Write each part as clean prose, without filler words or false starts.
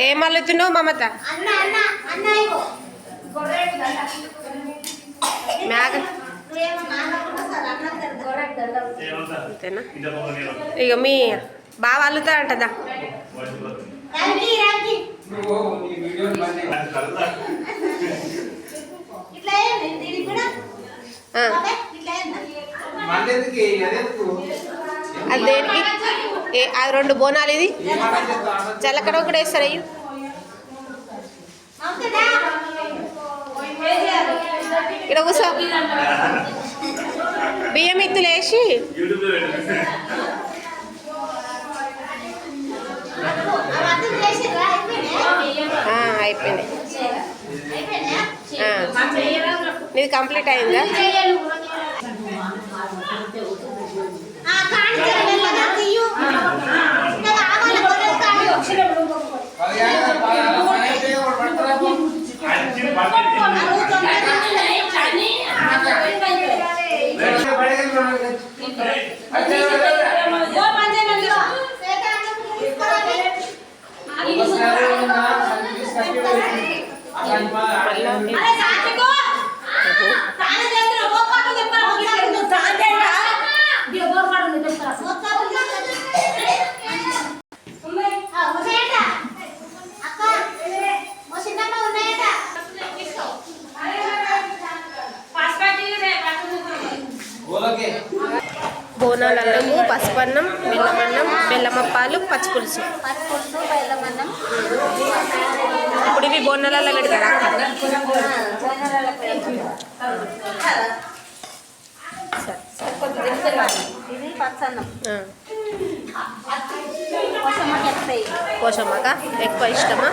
ఏం అల్లుతున్నావు మమత? అంతేనా? ఇక మీ బాగా అల్లుతా అంటదా? అది దేనికి? అది 2 బోనాలు. ఇది చల్లకడ కూడా వేస్తారు. అయ్యి ఇక్కడ కూర్చో. బియ్యం ఎత్తులు వేసి అయిపోయినాయి. నీది కంప్లీట్ అయిందా? బోనాలు అన్నము, పసుపన్నం, బెల్లమన్నం, బెల్లమప్పాలు, పచ్చిపులుసు. ఇప్పుడు ఇవి బోనాలలో పెడతారా? పోషమ్మక ఎక్కువ ఇష్టమా?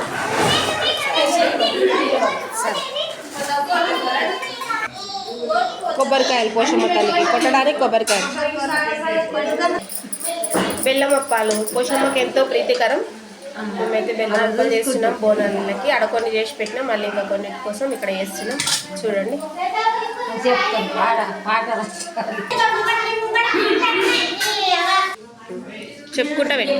కొబ్బరికాయలు పోషమ్మ తల్లికి కొట్టడానికి కొబ్బరికాయలు. బెల్లమప్పాలు పోషమ్మకి ఎంతో ప్రీతికరం. మేమైతే బెల్లమప్పాలు చేస్తున్నాం బోనాలకి. అక్కడ కొన్ని చేసి పెట్టినాం, మళ్ళీ ఇంకా కొన్నిటి కోసం ఇక్కడ చేస్తున్నాం. చూడండి. చెప్పుకుంటా పెట్టి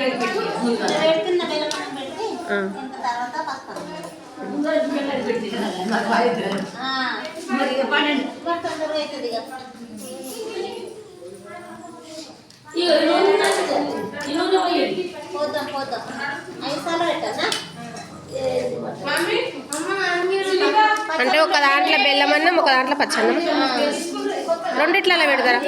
అంటే ఒక దాంట్లో బెల్లమన్నం, ఒక దాంట్లో పచ్చన్నం, రెండిట్లలో పెడతారా?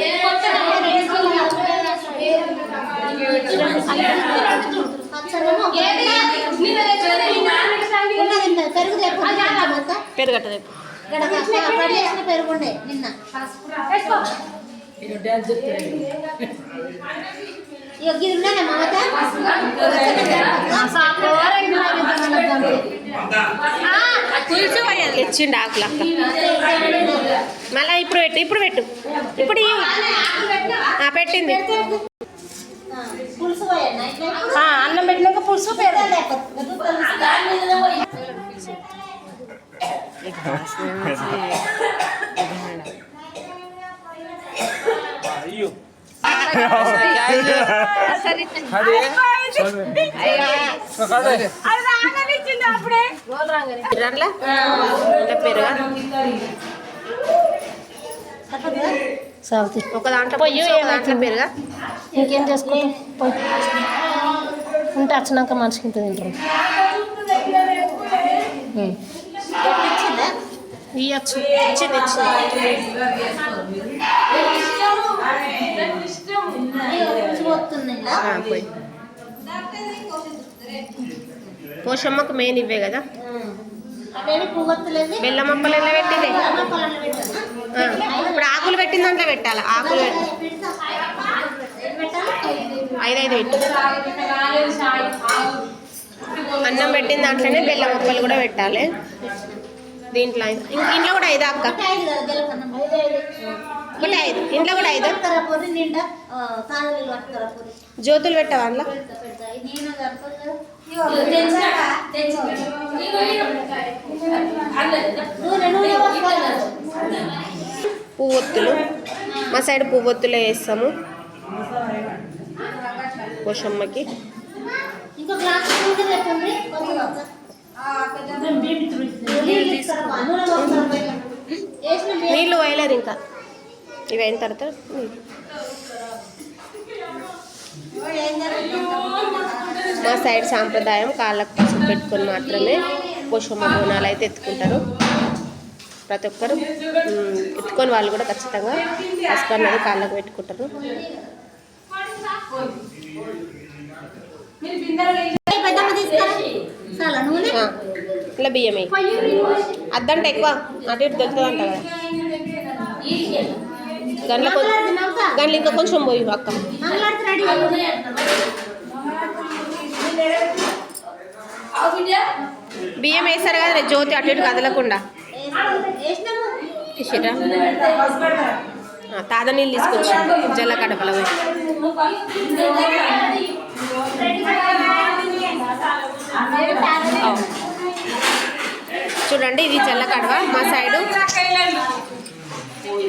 పెరుగట్ట పెరుగుండే నిన్న తెచ్చిండు ఆకులు అక్క. మళ్ళీ ఇప్పుడు పెట్టు, ఇప్పుడు పెట్టు, ఇప్పుడు పెట్టింది. అన్నం పెట్టినాక పులుసు ఒక దాంట్లో పోయి దాంట్లో పెరుగా ఇంకేం చేసుకుంటాం. ఉంటే వచ్చినాక మనిషికి ఇంత తింటారు. ఇవ్వచ్చు ఇచ్చింది పోయి. పోషమ్మకు మెయిన్ ఇవే కదా. బెల్లమప్పలు ఎలా పెట్టింది? ఇప్పుడు ఆకులు పెట్టిన దాంట్లో పెట్టాలి. ఆకులు పెట్టి 5 పెట్టు. అన్నం పెట్టిన దాంట్లోనే బెల్లమప్పలు కూడా పెట్టాలి. దీంట్లో ఇంట్లో కూడా 5 అక్క? ఒకటి 5, ఇంట్లో కూడా 5. జ్యోతులు పెట్టావా అందులో? పువ్వొత్తులు మా సైడ్ పువ్వొత్తులే వేస్తాము. పోషమ్మకి. ఇంకో గ్లాస్ చెప్పండి. నీళ్ళు పోయలేరు ఇంకా, ఇవి అయిన తర్వాత మా సైడ్ సాంప్రదాయం కాళ్ళకు పసుపు పెట్టుకొని మాత్రమే పోషమ్మ బోనాలు అయితే ఎత్తుకుంటారు. ప్రతి ఒక్కరు ఎత్తుకొని వాళ్ళు కూడా ఖచ్చితంగా పసుపు అన్నది కాళ్ళకు పెట్టుకుంటారు. ఇట్లా బియ్యం అద్దంటే ఎక్కువ అటు ఇటు దొరుకుతుంది అంట కదా. గంటలు ఇంకా కొంచెం పోయి అక్క. బియ్యం వేస్తారు కదా జ్యోతి అటు ఇటు కదలకుండా. తాజా నీళ్ళు తీసుకొచ్చి జల్ల కడపల పోయి. చూడండి ఇది జల్ల కడవ. మా సైడు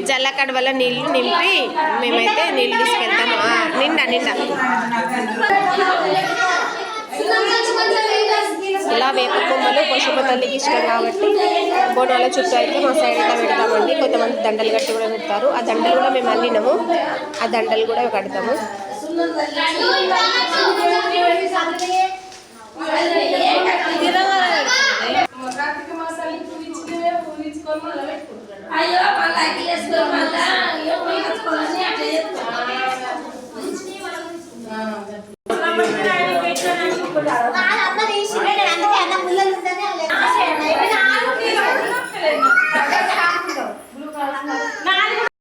జల్ల కడవల నీళ్ళు నింపి మేమైతే నీళ్ళు తీసుకెళ్తాము. నిండా ఇలా వేప కొమ్మలు పోషమ్మ తల్లికి ఇష్టం కాబట్టి బోనాల చుట్టూ అయితే మా సైడ్ అయితే పెడతామండి. కొంతమంది దండలు కట్టి కూడా పెడతారు. ఆ దండలు కూడా మేము అల్లినాము, ఆ దండలు కూడా కడతాము. అయ్యో